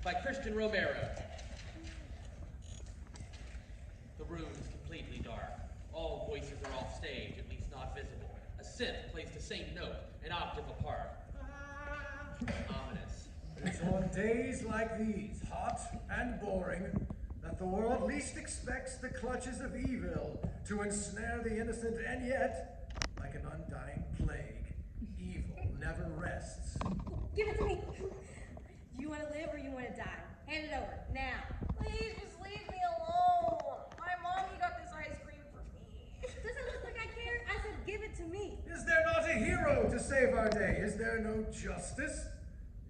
by Christian Romero. The room is completely dark. All voices are off stage, at least not visible. A synth plays the same note, an octave apart. Ominous. It's on days like these, hot and boring, that the world least expects the clutches of evil to ensnare the innocent, and yet, like an undying plague, evil never rests. Give it to me. You want to live or you want to die? Hand it over, now. Please, just leave me alone. My mommy got this ice cream for me. Does it look like I care? I said give it to me. Is there not a hero to save our day? Is there no justice?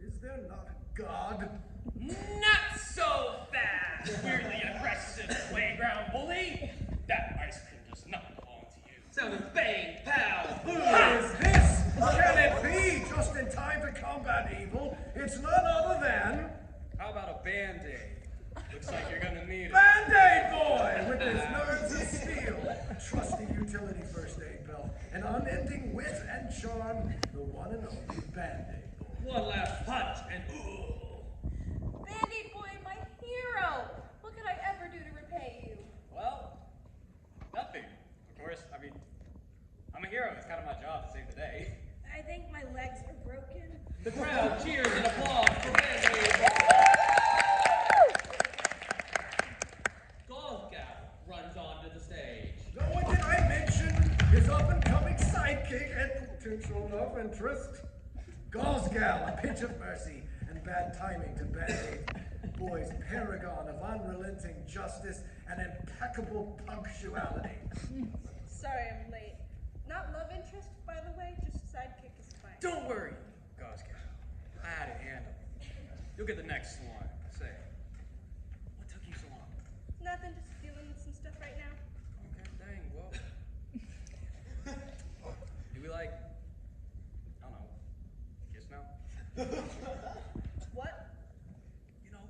Is there not a God? Not so fast, weirdly aggressive playground bully. That ice cream does not belong to you. Sound of bang, pow, boom! What is this? Can it be just in time to combat evil? It's none other than... How about a Band-Aid? Looks like you're gonna need it. Band-Aid boy! With his nerves of steel, a trusty utility first aid belt, an unending wit and charm, the one and only Band-Aid boy. One last punch and ooh! Band-Aid boy, my hero. What could I ever do to repay you? Well, nothing. Of course, I mean, I'm a hero. It's kind of my job to save the day. I think my legs are broken. The crowd cheers and applauds for Band-Aid. Gauze runs onto the stage. No one did I mention his up-and-coming sidekick and potential love interest? Gauze a pinch of mercy and bad timing to Band-Aid boy's paragon of unrelenting justice and impeccable punctuality. Sorry I'm late. Not love interest, by the way, just sidekick is fine. Don't worry, Gauze. I had it handled. You'll get the next one. Say, what took you so long? Nothing, just dealing with some stuff right now. Okay, dang, well. Do we like, I don't know, kiss now? What? You know,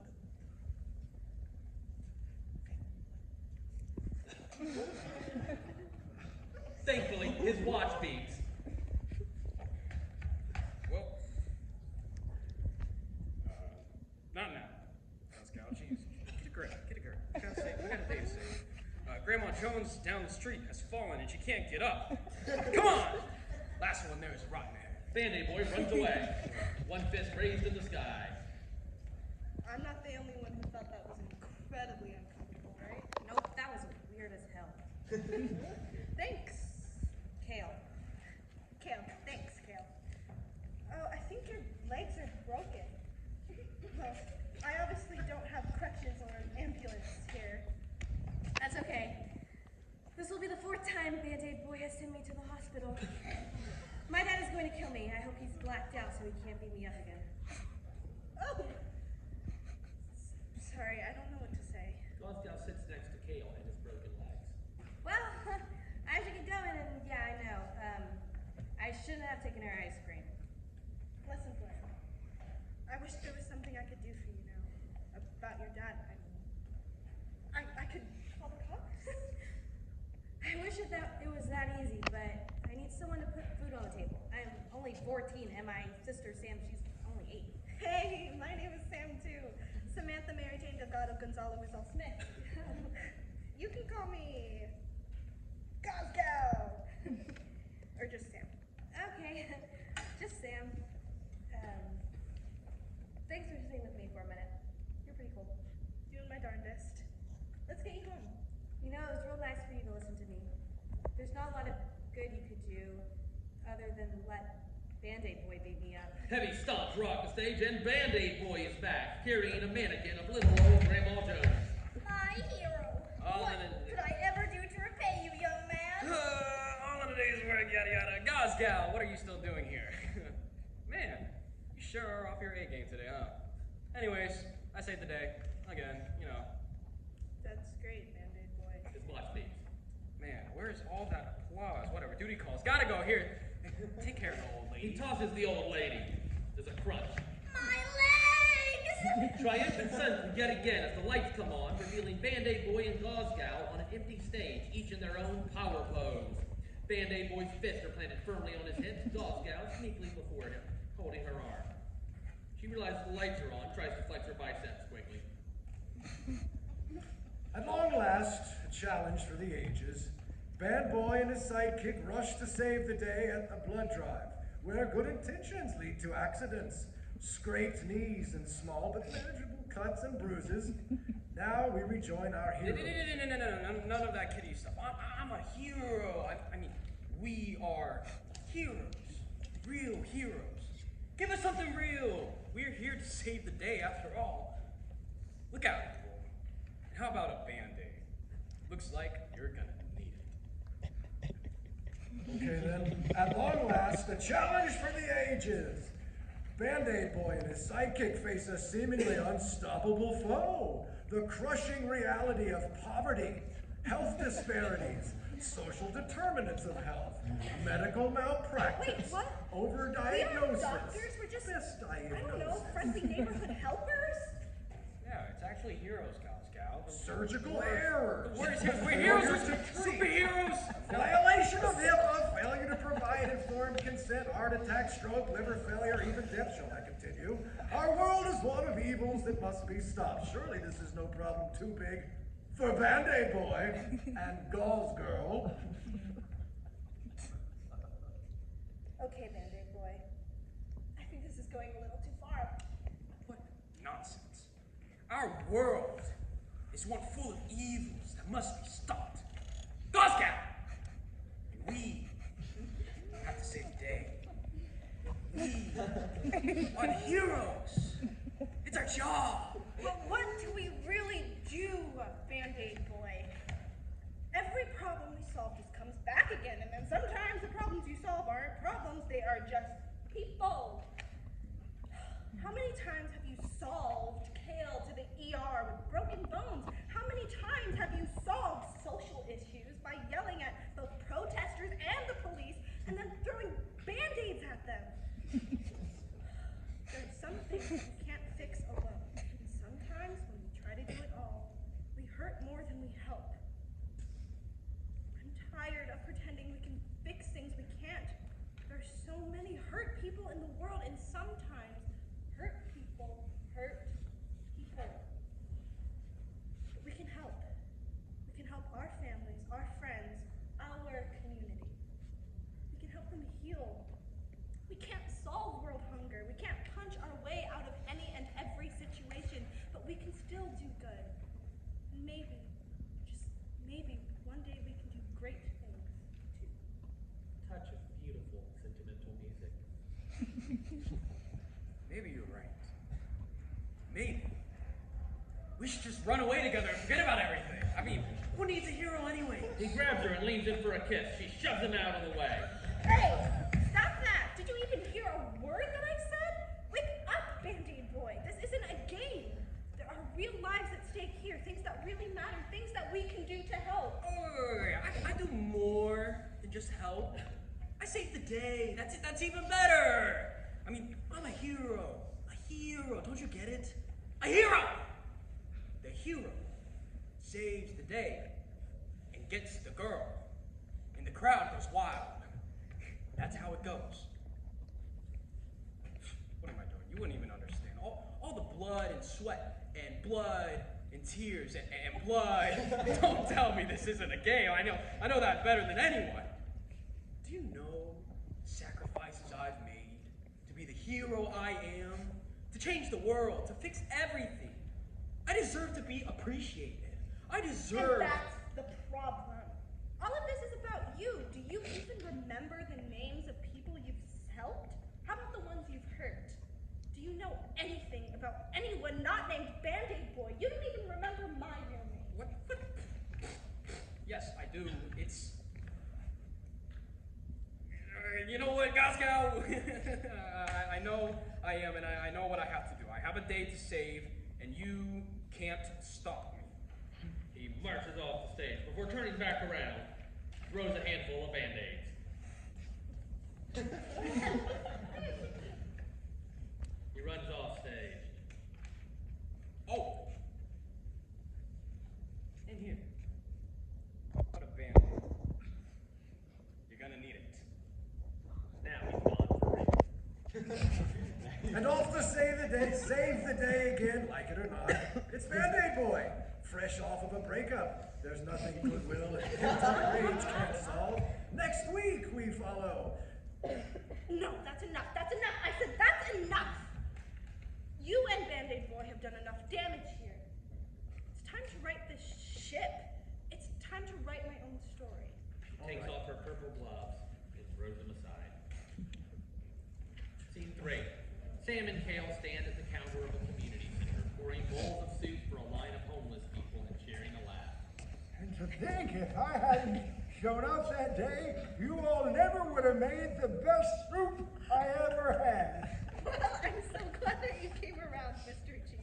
Thankfully, his watch beeps. well, not now. Scout, jeez. Get a grip, get a grip. I gotta say, we got a day to save. Grandma Jones down the street has fallen and she can't get up. Come on! Last one there is a rotten egg. Band-Aid boy runs away. One fist raised in the sky. I'm not the only one who thought that was incredibly uncomfortable, right? Nope, that was weird as hell. Thanks, Kale. Kale. Thanks, Kale. Oh, I think your legs are broken. Well, I obviously don't have crutches or an ambulance here. That's okay. This will be the 4th time Band-Aid boy has sent me to the hospital. My dad is going to kill me. I hope he's blacked out so he can't beat me up again. Oh! Sorry, I don't know what to say. Gauze sits next to Kale and his broken legs. Well, I should get going, and yeah, I know. I shouldn't have taken her ice cream. Lessons learned. I wish there was something I could do for you now. About your dad, I mean. I could call the cops. I wish it was that easy, but I need someone to put food on the table. I'm only 14, and my sister Sam, she's only 8. Hey, my name is Sam too. Samantha Mary Jane Delgado Gonzalo Rizal Smith. You can call me Gauze. Or just Sam. Okay, just Sam. Thanks for sitting with me for a minute. You're pretty cool. Doing my darndest. Let's get you home. You know, it was real nice for you to listen to me. There's not a lot of good you could do other than let Band-Aid boy beat me up. Heavy stomps rock the stage and Band-Aid boy is back, carrying a mannequin of little old Grandma Jones. My hero. All What in a- could I ever do to repay you, young man? All in a day's work, yada yada. Gauze, what are you still doing here? Man, you sure are off your A game today, huh? Anyways, I saved the day. Again, you know. That's great, Band-Aid boy. His watch beeps. Man, where's all that applause? Whatever, duty calls. Gotta go. Here, take care of the old He lady. tosses the old lady. There's a crunch. My legs! Triumphant sudden yet again as the lights come on, revealing Band-Aid boy and Gauze on an empty stage, each in their own power pose. Band-Aid boy's fists are planted firmly on his hips, Gauze sneakily before him, holding her arm. She She realizes the lights are on, tries to flex her biceps quickly. At long last, a challenge for the ages, Band Boy and his sidekick rush to save the day at the blood drive, where good intentions lead to accidents, scraped knees and small but manageable cuts and bruises. Now we rejoin our hero. No, none of that kiddie stuff. I'm a hero. I mean, we are heroes. Real heroes. Give us something real. We're here to save the day after all. Look out, people. And how about a Band-Aid? Looks like you're gonna need it. Okay then, at long last, a challenge for the ages. Band-Aid Boy and his sidekick face a seemingly unstoppable foe. The crushing reality of poverty, health disparities, social determinants of health, medical malpractice, Wait, what? overdiagnosis. We aren't doctors, we're just, misdiagnosis. I don't know, friendly neighborhood helpers? Yeah, it's actually heroes, Gal. Surgical errors. The word is heroes. We're heroes. We're superheroes. Violation of HIPAA, failure to provide informed consent, heart attack, stroke, liver failure, even death, shall I continue? Our world is one of evils that must be stopped. Surely this is no problem too big for Band-Aid Boy and Gauze Girl. Okay, Band-Aid Boy. I think this is going a little too far. What nonsense. Our world is one full of evils that must be stopped. Goscow! And we have to save the day. We are the heroes. It's our job. But what do we really do, Band-Aid Boy? Every problem we solve just comes back again, and then sometimes the problems you solve aren't problems, they are just people. How many times have you solved Kale to the ER with broken bones? How many times have you solved social issues by yelling at both protesters and the police and then throwing Band-Aids at them? There's some things we can't fix alone. And sometimes when we try to do it all, we hurt more than we help. I'm tired of pretending we can fix things we can't. There's so many hurt people in the world, and sometimes hurt people hurt people. But we can help. We can help our families, our friends, our community. We can help them heal. We can't solve world hunger. We can't punch our way out of any and every situation, but we can still do good. And maybe, just maybe, one day we can do great things too. Touch of beautiful, sentimental music. Maybe you're right. Maybe. We should just run away together and forget about everything. I mean, who needs a hero anyway? He grabs her and leans in for a kiss. She shoves him out of the way. Hey! Stop that! Did you even hear a word that I said? Wake up, Band-Aid Boy! This isn't a game! There are real lives at stake here, things that really matter, things that we can do to help. I do more than just help. I save the day. That's even better. I mean, I'm a hero. A hero. Don't you get it? A hero! The hero saves the day and gets the girl. And the crowd goes wild. That's how it goes. What am I doing? You wouldn't even understand. All the blood and sweat and blood and tears and blood. Don't tell me this isn't a game. I know that better than anyone. Do you know the sacrifices I've made to be the hero I am? To change the world, to fix everything. I deserve to be appreciated. I deserve... And that's the problem. All of this is about you. Do you even remember the names of people you've helped? How about the ones you've hurt? Do you know anything about anyone not named Band-Aid Boy? You don't even remember my real name. What? Yes, I do. It's... you know what, Goscow? I know I am, and I know what I have to do. I have a day to save, and you can't stop me. He marches off the stage. Before turning back around, throws a handful of Band-Aids. He runs off stage. Oh! In here. What a Band-Aid. You're gonna need it. Now he's gone for real. And off to save the day again, like it or not. It's Band-Aid Boy, fresh off of a breakup. There's nothing goodwill and pent-up rage can't solve. Next week we follow. No, that's enough. That's enough. I said that's enough. You and Band-Aid Boy have done enough damage here. It's time to right this ship. It's time to write my own story. She takes off her purple gloves and throws them aside. Scene 3. Sam and Kale stand at the counter of a community center, pouring bowls of soup for a line of homeless people and sharing a laugh. And to think, if I hadn't shown up that day, you all never would have made the best soup I ever had. Well, I'm so glad that you came around, Mr. G.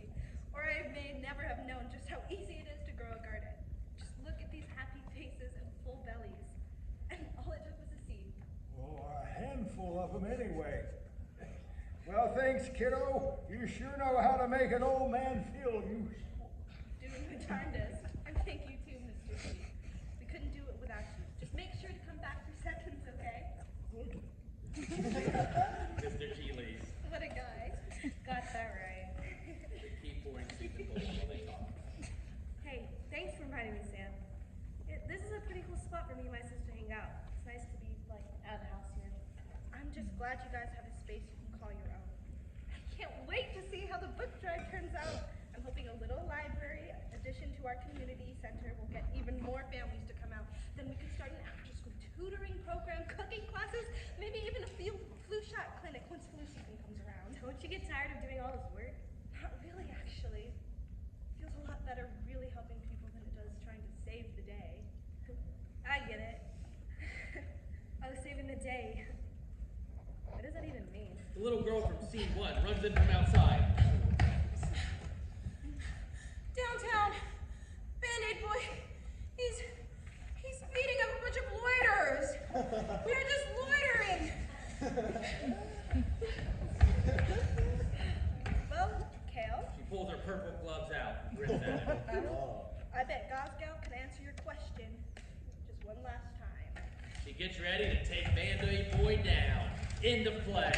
Or I may never have known just how easy it is to grow a garden. Just look at these happy faces and full bellies. And all it took was a seed. Oh, a handful of them anyway. Well, thanks, kiddo. You sure know how to make an old man feel useful. Doing my darndest. And thank you too, Mr. G. We couldn't do it without you. Just make sure to come back for seconds, okay? Mr. G leaves. What a guy. Got that right. They keep pouring soup and bowls while they talk. Hey, thanks for inviting me, Sam. This is a pretty cool spot for me and my sister to hang out. It's nice to be, like, out of the house here. I'm just glad you guys have a space you can call your own. I can't wait to see how the book drive turns out. I'm hoping a little library addition to our community center will get even more families to come out. Then we could start an after-school tutoring program, cooking classes, maybe even a flu shot clinic once flu season comes around. Don't you get tired of doing all this work? Not really, actually. Feels a lot better really helping people than it does trying to save the day. I get it. I was saving the day. What does that even mean? The little girl from scene 1 runs in from outside. Downtown, Band-Aid Boy, he's beating up a bunch of loiterers. We're just loitering. Well, Kale, She pulls her purple gloves out and grins at him. I bet Gauze can answer your question just one last time. She gets ready to take Band-Aid Boy down. End of play.